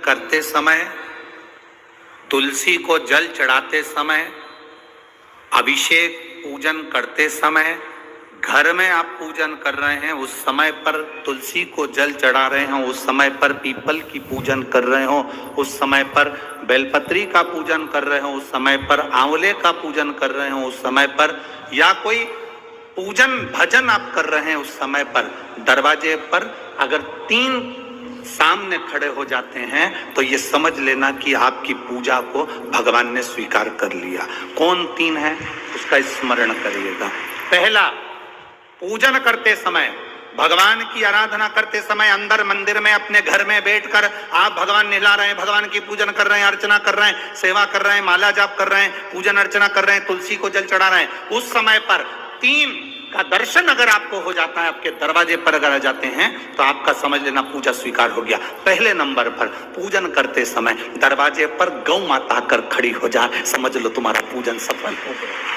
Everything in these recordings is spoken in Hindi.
करते समय, तुलसी को जल चढ़ाते समय, अभिषेक पूजन करते समय, घर में आप पूजन कर रहे हैं उस समय पर तुलसी को जल चढ़ा रहे हो, उस समय पर पीपल की पूजन कर रहे हो, उस समय पर बेलपत्री का पूजन कर रहे हो, उस समय पर आंवले का पूजन कर रहे हो, उस समय पर या कोई पूजन भजन आप कर रहे हैं उस समय पर दरवाजे पर अगर 3 सामने खड़े हो जाते हैं तो ये समझ लेना कि आपकी पूजा को भगवान ने स्वीकार कर लिया। कौन 3 है उसका स्मरण करिएगा। पहला, पूजन करते समय, भगवान की आराधना करते समय अंदर मंदिर में अपने घर में बैठकर आप भगवान निला रहे हैं, भगवान की पूजन कर रहे हैं, अर्चना कर रहे हैं, सेवा कर रहे हैं, माला जाप कर रहे हैं, पूजन अर्चना कर रहे हैं, तुलसी को जल चढ़ा रहे हैं, उस समय पर 3 का दर्शन अगर आपको हो जाता है, आपके दरवाजे पर अगर आ जाते हैं तो आपका समझ लेना पूजा स्वीकार हो गया। पहले नंबर पर पूजन करते समय दरवाजे पर गौ माता आकर खड़ी हो जाए, समझ लो तुम्हारा पूजन सफल हो गया।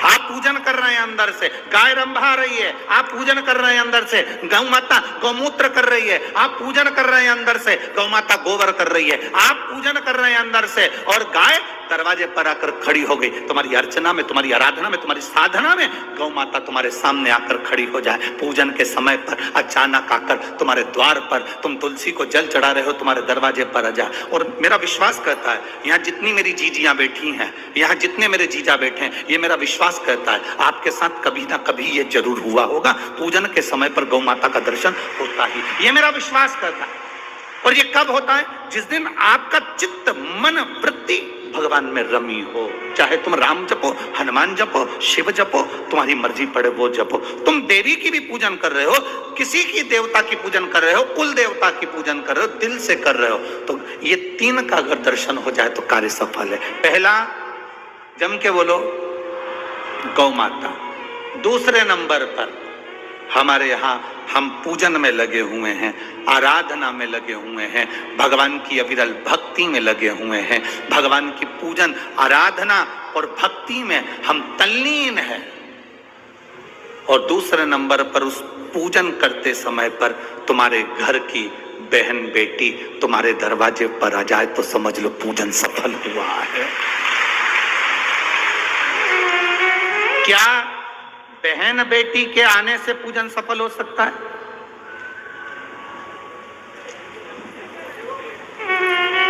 आप पूजन कर रहे हैं अंदर से, गाय रंभा रही है, आप पूजन कर रहे हैं अंदर से, गौ माता गौमूत्र कर रही है, आप पूजन कर रहे हैं अंदर से, गौ माता गोबर कर रही है, आप पूजन कर रहे हैं अंदर से और गाय दरवाजे पर आकर खड़ी हो गई। तुम्हारी अर्चना में, तुम्हारी आराधना में, तुम्हारी साधना में गौ माता तुम्हारे सामने आकर खड़ी हो जाए। पूजन के समय पर अचानक आकर तुम्हारे द्वार पर तुम तुलसी को जल चढ़ा रहे हो, तुम्हारे दरवाजे पर आ जाए। और मेरा विश्वास कहता है, यहाँ जितनी मेरी जीजियां बैठी हैं, यहाँ जितने मेरे जीजा बैठे हैं, ये मेरा विश्वास कहता है आपके साथ कभी ना कभी ये जरूर हुआ होगा, पूजन के समय पर गौ माता का दर्शन होता ही, ये मेरा विश्वास कहता है। और ये कब होता है? जिस दिन आपका चित्त, मन, वृत्ति भगवान में रमी हो। चाहे तुम राम जपो, हनुमान जपो, शिव जपो, तुम्हारी मर्जी पड़े वो जपो। तुम देवी की भी पूजन कर रहे हो, किसी की देवता की पूजन कर रहे हो, कुल देवता की पूजन कर रहे हो, दिल से कर रहे हो, तो ये 3 का अगर दर्शन हो जाए तो कार्य सफल है। पहला, जम के बोलो, गौ माता। दूसरे नंबर पर हमारे यहाँ हम पूजन में लगे हुए हैं, आराधना में लगे हुए हैं, भगवान की अविरल भक्ति में लगे हुए हैं, भगवान की पूजन, आराधना और भक्ति में हम तल्लीन हैं। और दूसरे नंबर पर उस पूजन करते समय पर तुम्हारे घर की बहन बेटी तुम्हारे दरवाजे पर आ जाए तो समझ लो पूजन सफल हुआ है। क्या बहन बेटी के आने से पूजन सफल हो सकता है?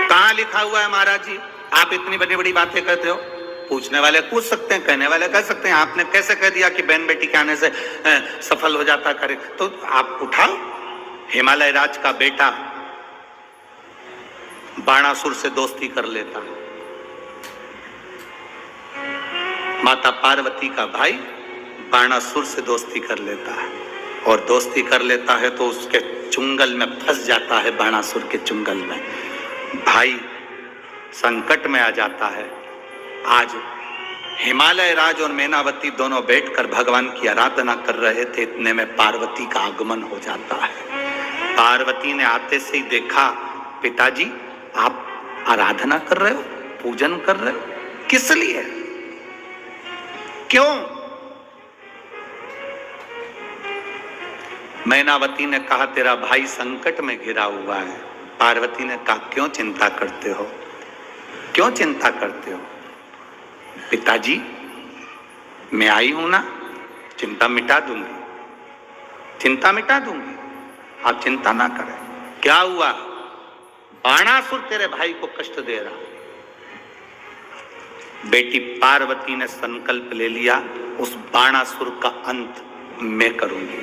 कहां लिखा हुआ है महाराज जी? आप इतनी बड़ी बड़ी बातें करते हो, पूछने वाले पूछ सकते हैं, कहने वाले कह सकते हैं, आपने कैसे कह दिया कि बहन बेटी के आने से सफल हो जाता करे? तो आप उठाओ, हिमालय राज का बेटा बाणासुर से दोस्ती कर लेता, माता पार्वती का भाई बाणासुर से दोस्ती कर लेता है, और दोस्ती कर लेता है तो उसके चुंगल में फंस जाता है, बाणासुर के चुंगल में। भाई संकट में आ जाता है। आज हिमालय राज और मैनावती दोनों बैठकर भगवान की आराधना कर रहे थे, इतने में पार्वती का आगमन हो जाता है। पार्वती ने आते से ही देखा, पिताजी आप आराधना कर रहे हो, पूजन कर रहे हो, किस लिए, क्यों? मैनावती ने कहा तेरा भाई संकट में घिरा हुआ है। पार्वती ने कहा क्यों चिंता करते हो, क्यों चिंता करते हो? पिताजी मैं आई हूं ना, चिंता मिटा दूंगी, चिंता मिटा दूंगी, आप चिंता ना करें। क्या हुआ? बाणासुर तेरे भाई को कष्ट दे रहा। बेटी पार्वती ने संकल्प ले लिया, उस बाणासुर का अंत मैं करूंगी।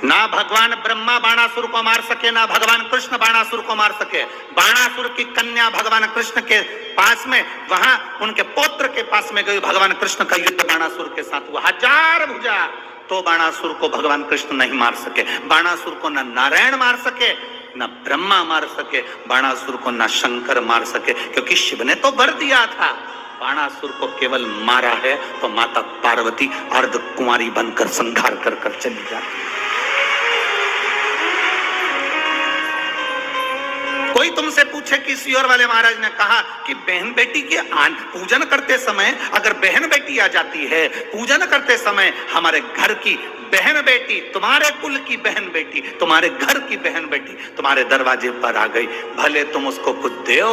ना भगवान ब्रह्मा बाणासुर को मार सके, ना भगवान कृष्ण बाणासुर को मार सके। बाणासुर की कन्या भगवान कृष्ण के पास में, वहां उनके पुत्र के पास में गई, भगवान कृष्ण का युद्ध बाणासुर के साथ हुआ, 1000 भुजा, तो बाणासुर को भगवान कृष्ण नहीं मार सके। बाणासुर को न नारायण मार सके, न ब्रह्मा मार सके, बाणासुर को न शंकर मार सके, क्योंकि शिव ने तो वर दिया था। बाणासुर को केवल मारा है तो माता पार्वती अर्ध कुंवारी बनकर संहार कर कर चली जाती। कोई तुमसे पूछे कि सियोर वाले महाराज ने कहा कि बहन बेटी के पूजन करते समय अगर बहन बेटी आ जाती है, पूजन करते समय हमारे घर की बहन बेटी, तुम्हारे कुल की बहन बेटी, तुम्हारे घर की बहन बेटी तुम्हारे दरवाजे पर आ गई, भले तुम उसको कुछ दो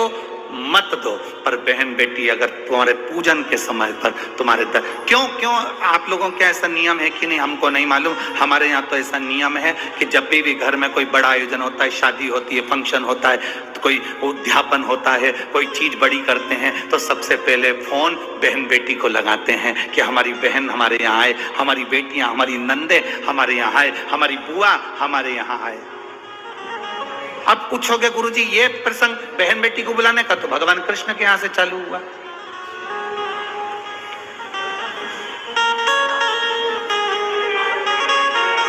मत दो, पर बहन बेटी अगर तुम्हारे पूजन के समय पर तुम्हारे क्यों आप लोगों के ऐसा नियम है कि नहीं हमको नहीं मालूम। हमारे यहाँ तो ऐसा नियम है कि जब भी घर में कोई बड़ा आयोजन होता है, शादी होती है, फंक्शन होता है, तो कोई उद्यापन होता है, कोई चीज बड़ी करते हैं, तो सबसे पहले फोन बहन बेटी को लगाते हैं कि हमारी बहन हमारे यहाँ आए, हमारी बेटियां, हमारी नंदे हमारे यहाँ आए, हमारी बुआ हमारे यहाँ आए। अब पूछोगे गुरुजी ये प्रसंग बहन बेटी को बुलाने का तो भगवान कृष्ण के यहां से चालू हुआ।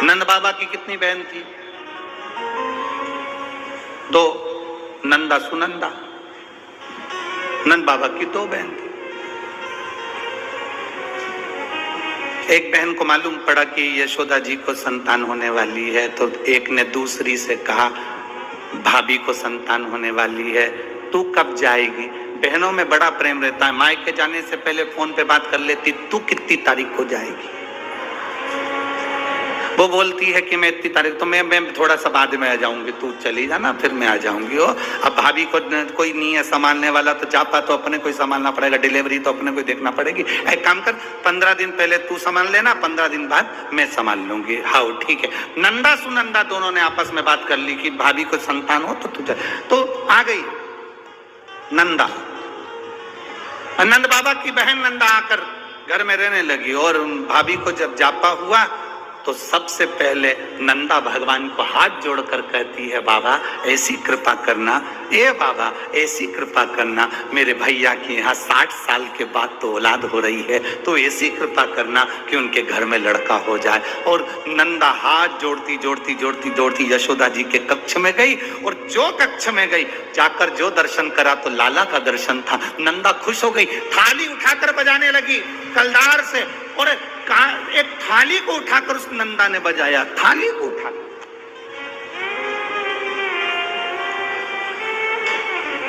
नंद बाबा की कितनी बहन थी? 2, नंदा सुनंदा। नंद बाबा की 2 बहन थी। एक बहन को मालूम पड़ा कि यशोदा जी को संतान होने वाली है, तो एक ने दूसरी से कहा भाभी को संतान होने वाली है, तू कब जाएगी? बहनों में बड़ा प्रेम रहता है, मायके जाने से पहले फोन पे बात कर लेती, तू कितनी तारीख को जाएगी? वो बोलती है कि मैं इतनी तारीख, तो मैं थोड़ा सा बाद में आ जाऊंगी, तू चली जाना फिर मैं आ जाऊंगी। अब भाभी को कोई नहीं है संभालने वाला, तो जापा तो अपने को संभालना पड़ेगा, डिलीवरी तो अपने को देखना पड़ेगी। एक काम कर, 15 दिन पहले तू संभाल लेना, 15 दिन बाद मैं संभाल लूंगी। हाँ ठीक है। नंदा सुनंदा दोनों ने आपस में बात कर ली कि भाभी को संतान हो तो तुझे, तो आ गई नंदा। नंद बाबा की बहन नंदा आकर घर में रहने लगी, और भाभी को जब जापा हुआ तो सबसे पहले नंदा भगवान को हाथ जोड़कर कहती है, बाबा ऐसी कृपा करना, ए बाबा ऐसी कृपा करना, मेरे भैया की यहाँ 60 साल के बाद तो औलाद हो रही है, तो ऐसी कृपा करना कि उनके घर में लड़का हो जाए। और नंदा हाथ जोड़ती जोड़ती जोड़ती जोड़ती यशोदा जी के कक्ष में गई, और जो कक्ष में गई जाकर जो दर्शन करा तो लाला का दर्शन था। नंदा खुश हो गई, थाली उठाकर बजाने लगी कलदार से, और एक थाली को उठाकर उस नंदा ने बजाया, थाली को उठाकर।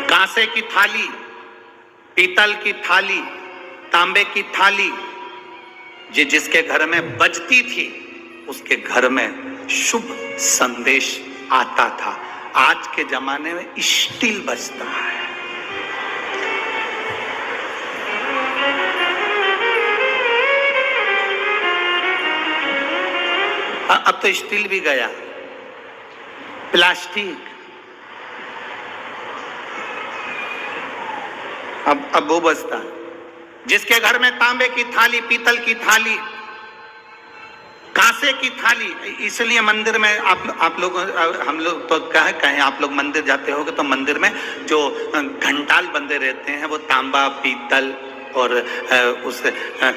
कांसे की थाली, पीतल की थाली, तांबे की थाली, जिसके घर में बजती थी उसके घर में शुभ संदेश आता था। आज के जमाने में स्टील बजता है। अब तो स्टील भी गया, प्लास्टिक, अब वो बचता है। जिसके घर में तांबे की थाली, पीतल की थाली, कांसे की थाली, इसलिए मंदिर में आप लोग, हम लोग तो कहें आप लोग मंदिर जाते होगे तो मंदिर में जो घंटाल बंदे रहते हैं वो तांबा, पीतल और उस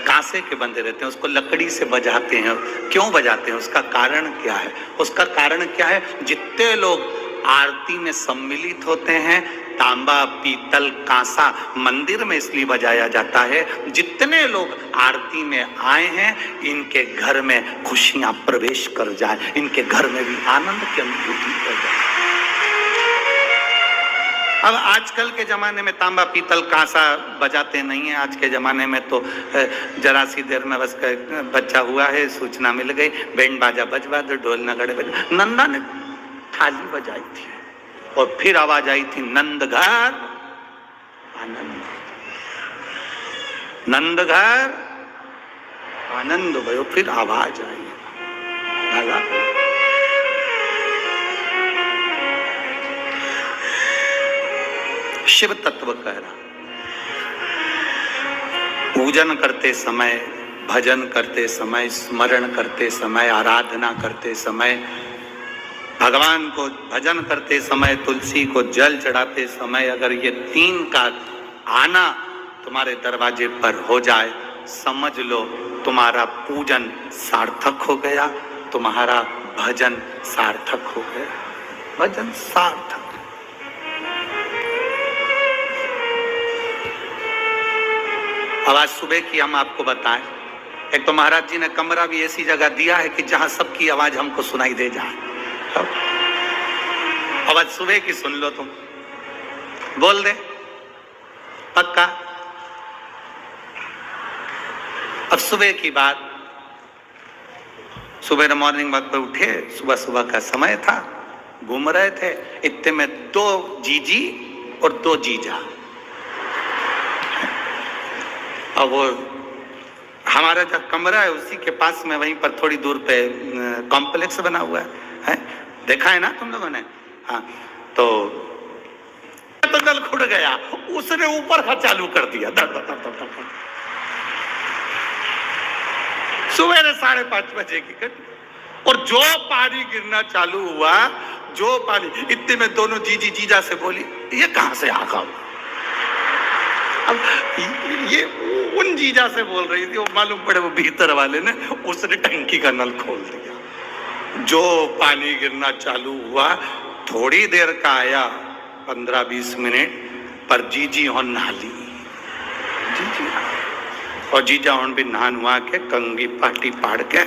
कांसे के बंदे रहते हैं, उसको लकड़ी से बजाते हैं। क्यों बजाते हैं? उसका कारण क्या है? उसका कारण क्या है? जितने लोग आरती में सम्मिलित होते हैं, तांबा, पीतल, कांसा मंदिर में इसलिए बजाया जाता है, जितने लोग आरती में आए हैं इनके घर में खुशियां प्रवेश कर जाए, इनके घर में भी आनंद की अनुभूति हो जाए। अब आजकल के जमाने में तांबा, पीतल, कांसा बजाते नहीं है। आज के जमाने में तो जरा सी देर में बस बच्चा हुआ है, सूचना मिल गई, बैंड बाजा बजवा दो, ढोल नगाड़े बजा। नंदा ने थाली बजाई थी और फिर आवाज आई थी, नंद घर आनंद, नंद घर आनंद भयो। फिर आवाज आई, शिव तत्व कह रहा, पूजन करते समय, भजन करते समय, स्मरण करते समय, आराधना करते समय, भगवान को भजन करते समय, तुलसी को जल चढ़ाते समय, अगर ये 3 का आना तुम्हारे दरवाजे पर हो जाए, समझ लो तुम्हारा पूजन सार्थक हो गया, तुम्हारा भजन सार्थक हो गया। भजन सार्थक। अब आज सुबह की हम आपको बताएं, एक तो महाराज जी ने कमरा भी ऐसी जगह दिया है कि जहां सबकी आवाज हमको सुनाई दे जाए। अब आज सुबह की सुन लो तुम। बोल दे पक्का। अब सुबह की बात, सुबह मॉर्निंग वॉक पे उठे, सुबह सुबह का समय था, घूम रहे थे, इतने में 2 जीजी और 2 जीजा। अब वो हमारा जो कमरा है उसी के पास में, वहीं पर थोड़ी दूर पे कॉम्प्लेक्स बना हुआ है, देखा है ना तुम लोगों ने? हाँ, तो नल खुड़ गया, उसने ऊपर का चालू कर दिया, सुबह 5:30 बजे की घटना। और जो पानी गिरना चालू हुआ, जो पानी, इतने में दोनों जीजी जीजा से बोली, ये कहां से आ गया? अब ये उन जीजा से बोल रही थी, वो मालूम पड़े वो भीतर वाले ने, उसने टंकी का नल खोल दिया। जो पानी गिरना चालू हुआ, थोड़ी देर का आया, 15-20 मिनट पर जीजी और नहाली, जीजी और जीजा और भी नहा नुहा के कंगी पाटी पाड़ के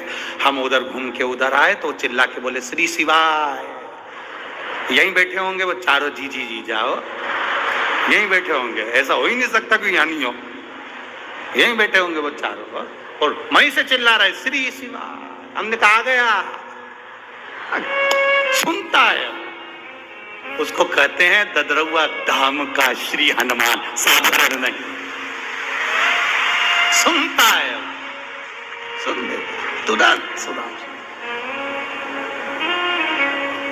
हम उधर घूम के उधर आए, तो चिल्ला के बोले श्री शिवाय। यहीं बैठे होंगे वो चारों जीजी जीजा, हो यहीं बैठे होंगे, ऐसा हो ही नहीं सकता कि यहाँ नहीं हो, यहीं बैठे होंगे वो चारों, और वहीं से चिल्ला रहे श्री शिवाय। हमने कहा आ गया, सुनता है, उसको कहते हैं ददरुआ धाम का श्री हनुमान, साधारण नहीं, सुनता है, सुन ले, तुरंत सुना।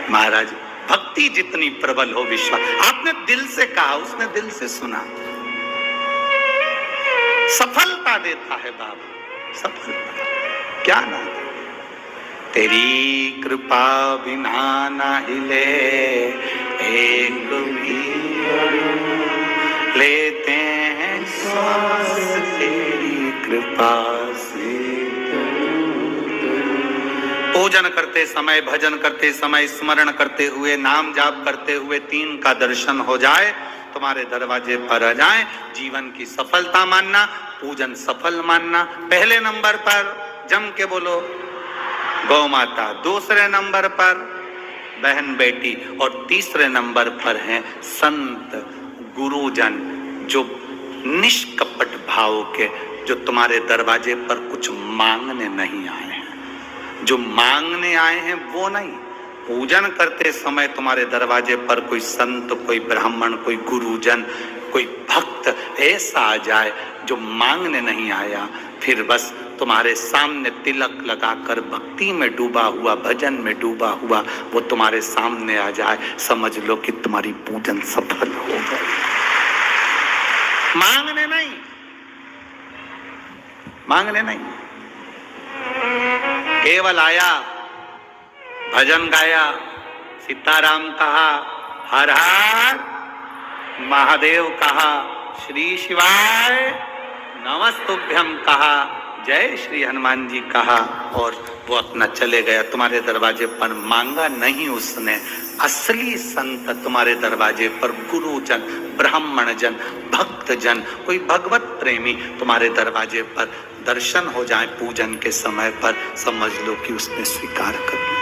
महाराज, भक्ति जितनी प्रबल हो, विश्वास, आपने दिल से कहा, उसने दिल से सुना, सफलता देता है बाबा, सफलता क्या ना दे। तेरी कृपा बिना ना हिले एक भी, लेते हैं श्वास तेरी कृपा से। पूजन करते समय, भजन करते समय, स्मरण करते हुए, नाम जाप करते हुए 3 का दर्शन हो जाए, तुम्हारे दरवाजे पर आ जाए, जीवन की सफलता मानना, पूजन सफल मानना। पहले नंबर पर जम के बोलो गौ माता, दूसरे नंबर पर बहन बेटी, और तीसरे नंबर पर हैं संत गुरुजन, जो निष्कपट भाव के, जो तुम्हारे दरवाजे पर कुछ मांगने नहीं आए हैं, जो मांगने आए हैं वो नहीं। पूजन करते समय तुम्हारे दरवाजे पर कोई संत, कोई ब्राह्मण, कोई गुरुजन, कोई भक्त ऐसा आ जाए जो मांगने नहीं आया, फिर बस तुम्हारे सामने तिलक लगाकर भक्ति में डूबा हुआ, भजन में डूबा हुआ, वो तुम्हारे सामने आ जाए, समझ लो कि तुम्हारी पूजन सफल हो गई। मांगने नहीं, मांगने नहीं, केवल आया, भजन गाया, सीताराम कहा, हर हर महादेव कहा, श्री शिवाय नमस्तुभ्यं कहा, जय श्री हनुमान जी कहा, और वो अपना चले गया। तुम्हारे दरवाजे पर मांगा नहीं उसने। असली संत तुम्हारे दरवाजे पर गुरुजन, ब्राह्मण जन, भक्त जन, कोई भगवत प्रेमी तुम्हारे दरवाजे पर दर्शन हो जाए पूजन के समय पर, समझ लो कि उसने स्वीकार कर लिया।